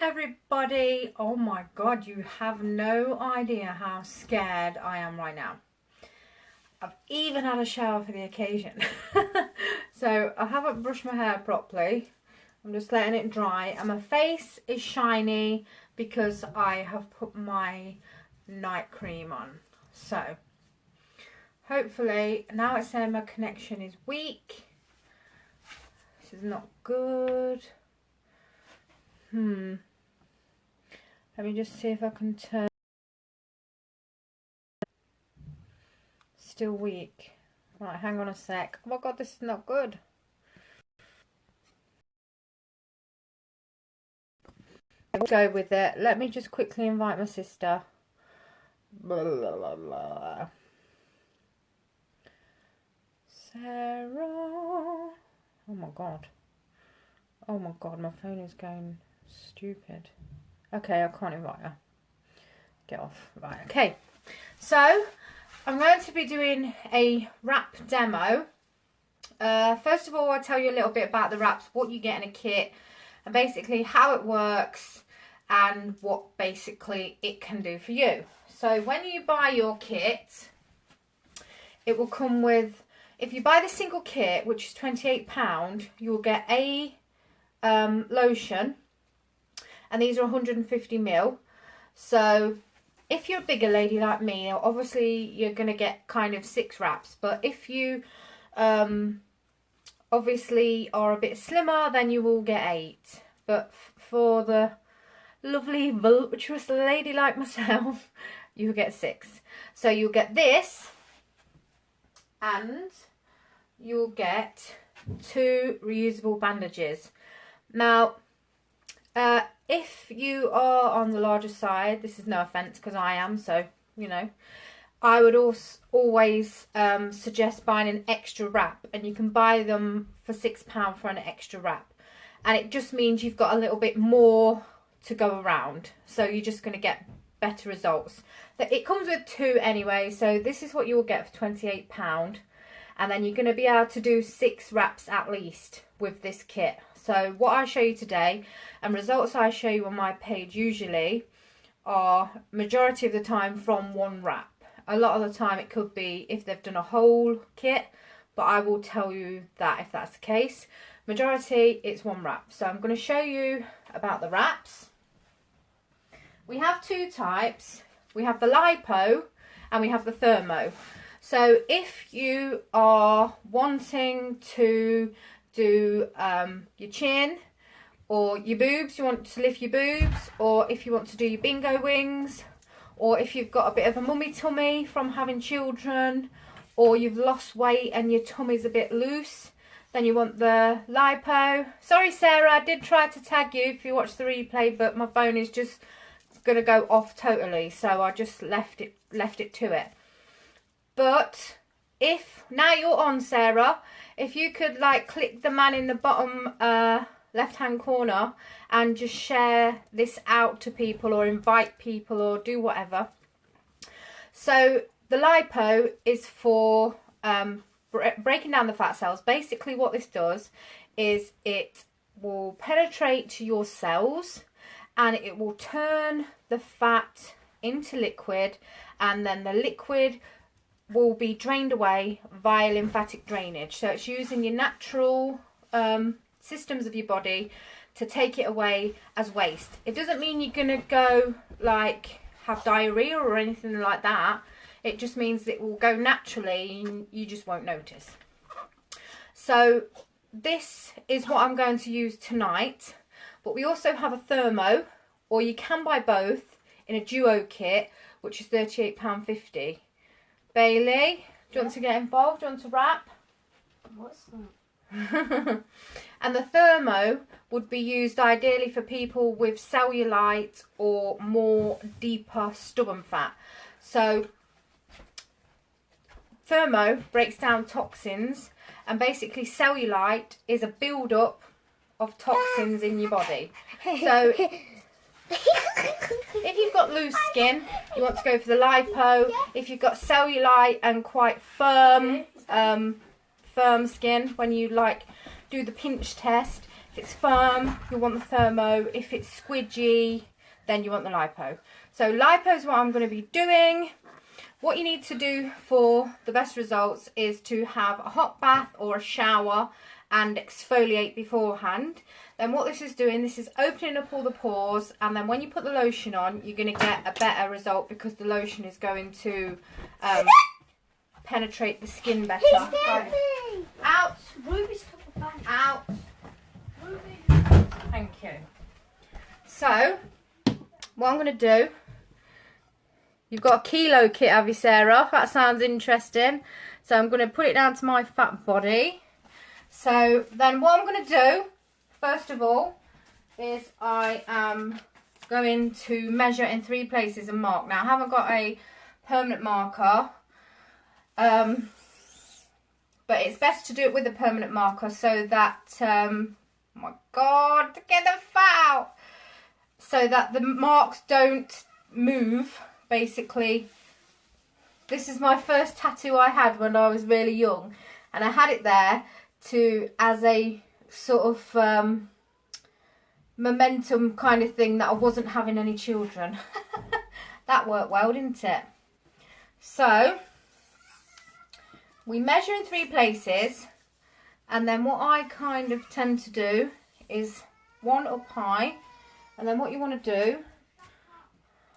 everybody. Oh my god, you have no idea how scared I am right now. I've even had a shower for the occasion. So I haven't brushed my hair properly. I'm just letting it dry, and my face is shiny because I have put my night cream on. So hopefully, now it's saying my connection is weak. This is not good. Let me just see if I can turn. Still weak. Right, hang on a sec. Oh my god, this is not good. I'll go with it. Let me just quickly invite my sister. Blah, blah, blah, blah. Sarah. Oh my god. Oh my god, my phone is going stupid. Okay, I can't invite her. Get off. Right, okay. So, I'm going to be doing a wrap demo. First of all, I'll tell you a little bit about the wraps, what you get in a kit, and basically how it works and what basically it can do for you. So when you buy your kit, it will come with, if you buy the single kit, which is £28, you'll get a lotion, and these are 150ml. So if you're a bigger lady like me, obviously you're going to get kind of 6 wraps. But if you obviously are a bit slimmer, then you will get 8. But for the lovely voluptuous lady like myself, you'll get 6. So you'll get this, and you'll get 2 reusable bandages. Now, if you are on the larger side, this is no offence because I am, so, you know, I would also always suggest buying an extra wrap, and you can buy them for £6 for an extra wrap. And it just means you've got a little bit more to go around, so you're just going to get better results. It comes with 2 anyway, so this is what you will get for £28. And then you're going to be able to do 6 wraps at least with this kit. So what I show you today, and results I show you on my page usually, are majority of the time from 1 wrap. A lot of the time it could be if they've done a whole kit, but I will tell you that if that's the case. Majority, it's 1 wrap. So I'm going to show you about the wraps. We have 2 types. We have the Lipo and we have the Thermo. So if you are wanting to do your chin or your boobs, you want to lift your boobs, or if you want to do your bingo wings, or if you've got a bit of a mummy tummy from having children, or you've lost weight and your tummy's a bit loose, then you want the Lipo. Sorry Sarah, I did try to tag you if you watch the replay, but my phone is just going to go off totally, so I just left it to it. But if, now you're on Sarah, if you could like click the man in the bottom left hand corner and just share this out to people, or invite people, or do whatever. So the Lipo is for breaking down the fat cells. Basically what this does is it will penetrate to your cells and it will turn the fat into liquid, and then the liquid will be drained away via lymphatic drainage. So it's using your natural systems of your body to take it away as waste. It doesn't mean you're going to go like have diarrhea or anything like that. It just means it will go naturally and you just won't notice. So this is what I'm going to use tonight. But we also have a Thermo, or you can buy both in a duo kit, which is £38.50. Bailey, do you want to get involved? Do you want to wrap? What's that? And the Thermo would be used ideally for people with cellulite or more deeper stubborn fat. So Thermo breaks down toxins, and basically cellulite is a build-up of toxins in your body. So if you've got loose skin, you want to go for the Lipo. If you've got cellulite and quite firm skin, when you like do the pinch test, If it's firm, you want the thermo. If it's squidgy, then you want the lipo. So lipo is what I'm going to be doing. What you need to do for the best results is to have a hot bath or a shower and exfoliate beforehand. Then what this is doing, this is opening up all the pores, and then when you put the lotion on, you're going to get a better result because the lotion is going to penetrate the skin better. Right. Out. Ruby's cup of banana. Out. Ruby. Thank you. So, what I'm going to do, you've got a kilo kit, have you, Sarah? That sounds interesting. So I'm going to put it down to my fat body. So then what I'm going to do, first of all, is I am going to measure in 3 places and mark. Now, I haven't got a permanent marker, but it's best to do it with a permanent marker so that, oh my God, get the fat out, so that the marks don't move, basically. This is my first tattoo I had when I was really young, and I had it there as a sort of momentum kind of thing that I wasn't having any children. That worked well, didn't it? So we measure in 3 places, and then what I kind of tend to do is 1 up high, and then what you want to do,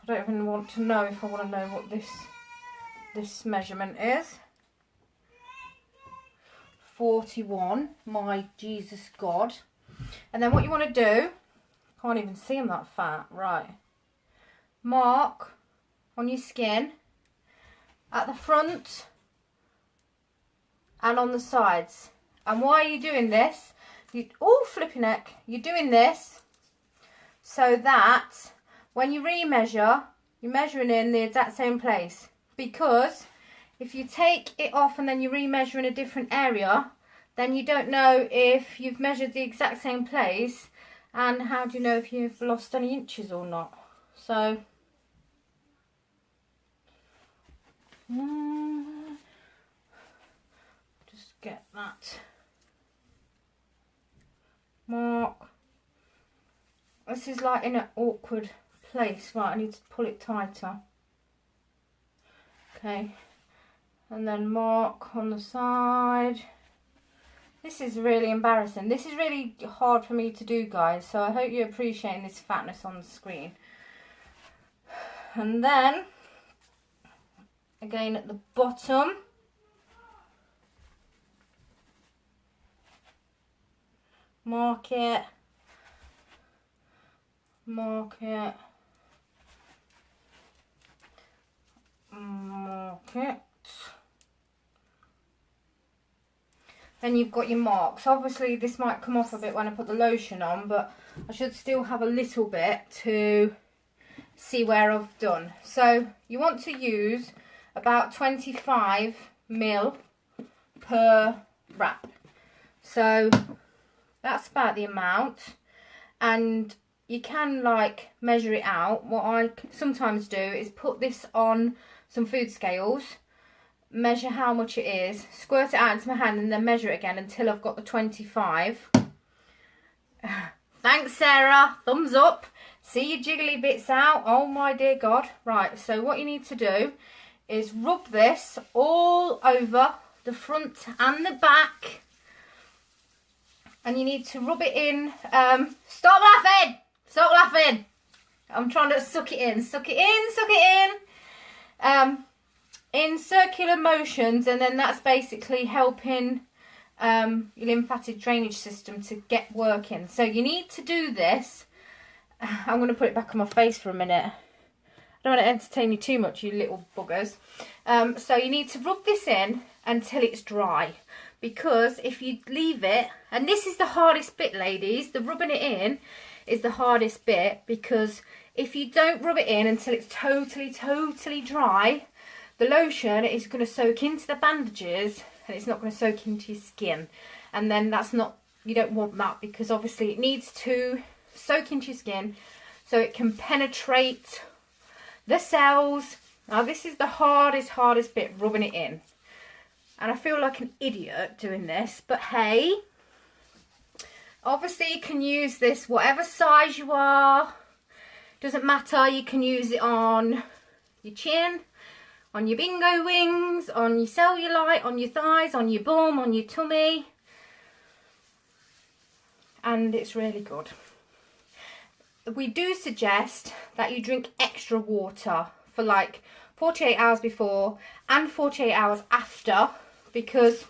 I don't even want to know if I want to know what this measurement is. 41, my Jesus God. And then what you want to do, can't even see them that fat, right, mark on your skin at the front and on the sides. And why are you doing this? Flipping heck, you're doing this so that when you remeasure, you're measuring in the exact same place. Because if you take it off and then you remeasure in a different area, then you don't know if you've measured the exact same place, and how do you know if you've lost any inches or not? So just get that mark. This is like in an awkward place. Right, I need to pull it tighter. Okay, and then mark on the side. This is really embarrassing. This is really hard for me to do, guys, so I hope you're appreciating this fatness on the screen. And then again at the bottom, mark it, mark it, mark it. Then you've got your marks. Obviously this might come off a bit when I put the lotion on, but I should still have a little bit to see where I've done. So you want to use about 25 ml per wrap. So that's about the amount, and you can like measure it out. What I sometimes do is put this on some food scales, measure how much it is, squirt it out into my hand, and then measure it again until I've got the 25. Thanks, Sarah. Thumbs up. See your jiggly bits out. Oh my dear God. Right, so what you need to do is rub this all over the front and the back, and you need to rub it in. Stop laughing. Stop laughing. I'm trying to suck it in. Suck it in. Suck it in. In circular motions, and then that's basically helping your lymphatic drainage system to get working. So you need to do this. I'm going to put it back on my face for a minute. I don't want to entertain you too much, you little buggers. So you need to rub this in until it's dry, because if you leave it, and this is the hardest bit, ladies, the rubbing it in is the hardest bit, because if you don't rub it in until it's totally dry, the lotion is going to soak into the bandages and it's not going to soak into your skin. And then that's not, you don't want that, because obviously it needs to soak into your skin so it can penetrate the cells. Now this is the hardest bit, rubbing it in. And I feel like an idiot doing this, but hey, Obviously you can use this whatever size you are, doesn't matter. You can use it on your chin, on your bingo wings, on your cellulite, on your thighs, on your bum, on your tummy, and it's really good. We do suggest that you drink extra water for like 48 hours before and 48 hours after, because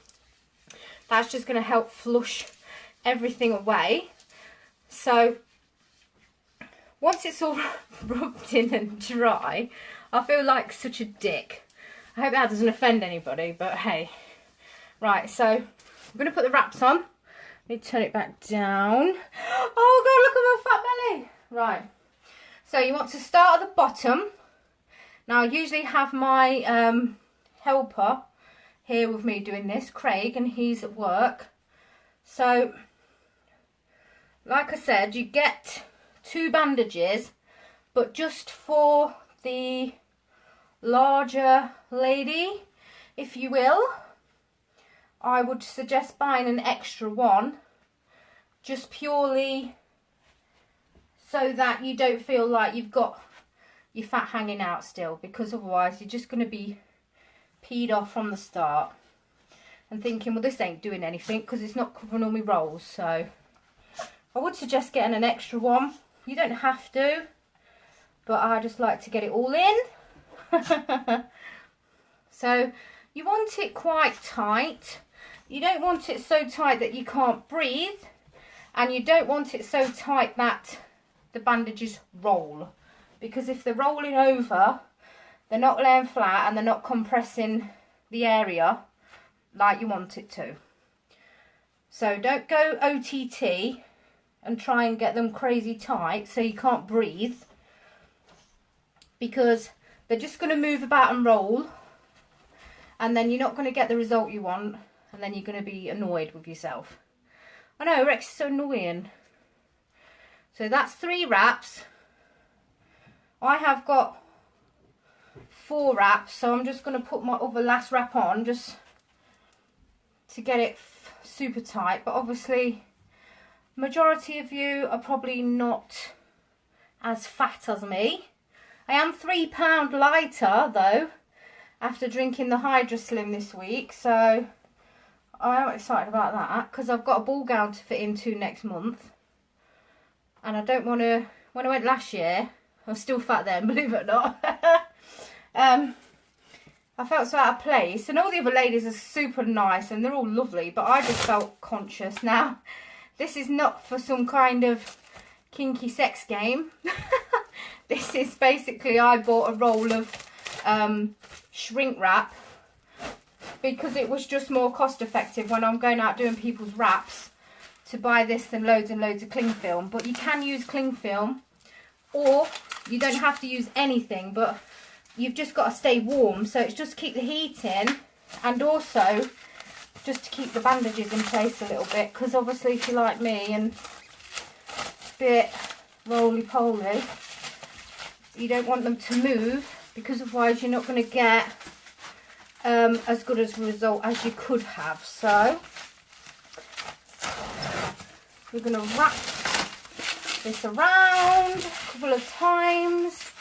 that's just going to help flush everything away. So once it's all rubbed in and dry, I feel like such a dick. I hope that doesn't offend anybody, but hey. Right, so I'm going to put the wraps on. Let me turn it back down. Oh God, look at my fat belly. Right, so you want to start at the bottom. Now I usually have my helper here with me doing this, Craig, and he's at work. So like I said, you get 2 bandages, but just for the larger lady, if you will, I would suggest buying an extra one, just purely so that you don't feel like you've got your fat hanging out still, because otherwise you're just going to be peed off from the start and thinking, well, this ain't doing anything because it's not covering all my rolls. So I would suggest getting an extra one. You don't have to, but I just like to get it all in. So you want it quite tight. You don't want it so tight that you can't breathe, and you don't want it so tight that the bandages roll, because if they're rolling over, they're not laying flat and they're not compressing the area like you want it to. So don't go OTT and try and get them crazy tight so you can't breathe, because they're just going to move about and roll, and then you're not going to get the result you want, and then you're going to be annoyed with yourself. I know, Rex is so annoying. So that's 3 wraps. I have got 4 wraps, so I'm just going to put my other last wrap on just to get it super tight. But obviously, majority of you are probably not as fat as me. I am 3 pounds lighter though, after drinking the Hydra Slim this week, so I am excited about that, because I've got a ball gown to fit into next month, and I don't want to, when I went last year, I was still fat then, believe it or not. I felt so out of place, and all the other ladies are super nice and they're all lovely, but I just felt conscious. Now, this is not for some kind of kinky sex game. This is basically, I bought a roll of shrink wrap because it was just more cost effective when I'm going out doing people's wraps to buy this than loads and loads of cling film. But you can use cling film, or you don't have to use anything, but you've just got to stay warm. So it's just keep the heat in, and also just to keep the bandages in place a little bit, because obviously if you're like me and a bit roly-poly, you don't want them to move, because otherwise you're not going to get as good as a result as you could have. So we're going to wrap this around a couple of times.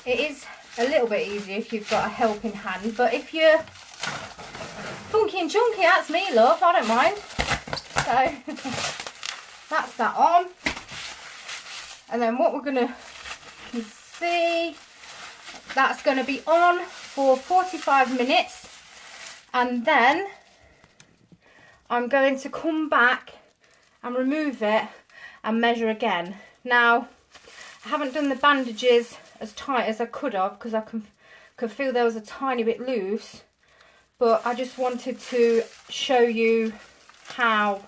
It is a little bit easier if you've got a helping hand, but if you're funky and chunky, that's me, love, I don't mind. So that's that on. And then what we're going to, you can see, that's going to be on for 45 minutes. And then I'm going to come back and remove it and measure again. Now, I haven't done the bandages as tight as I could have, because I could feel there was a tiny bit loose. But I just wanted to show you how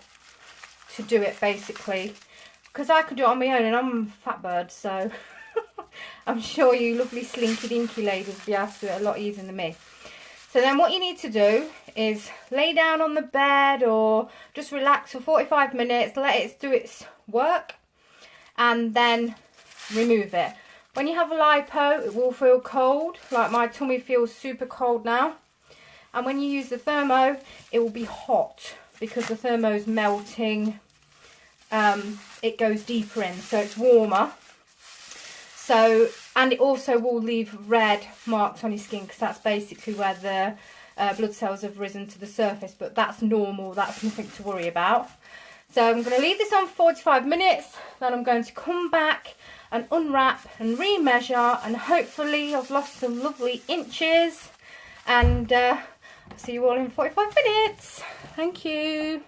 to do it, basically. Because I could do it on my own, and I'm a fat bird, so I'm sure you lovely slinky dinky ladies will be able to do it a lot easier than me. So then what you need to do is lay down on the bed or just relax for 45 minutes, let it do its work, and then remove it. When you have a lipo, it will feel cold, like my tummy feels super cold now. And when you use the thermo, it will be hot. because the thermo's melting, it goes deeper in, so it's warmer. So, and it also will leave red marks on your skin, because that's basically where the blood cells have risen to the surface, but that's normal, that's nothing to worry about. So I'm going to leave this on for 45 minutes, then I'm going to come back and unwrap and remeasure, and hopefully I've lost some lovely inches, and I'll see you all in 45 minutes. Thank you.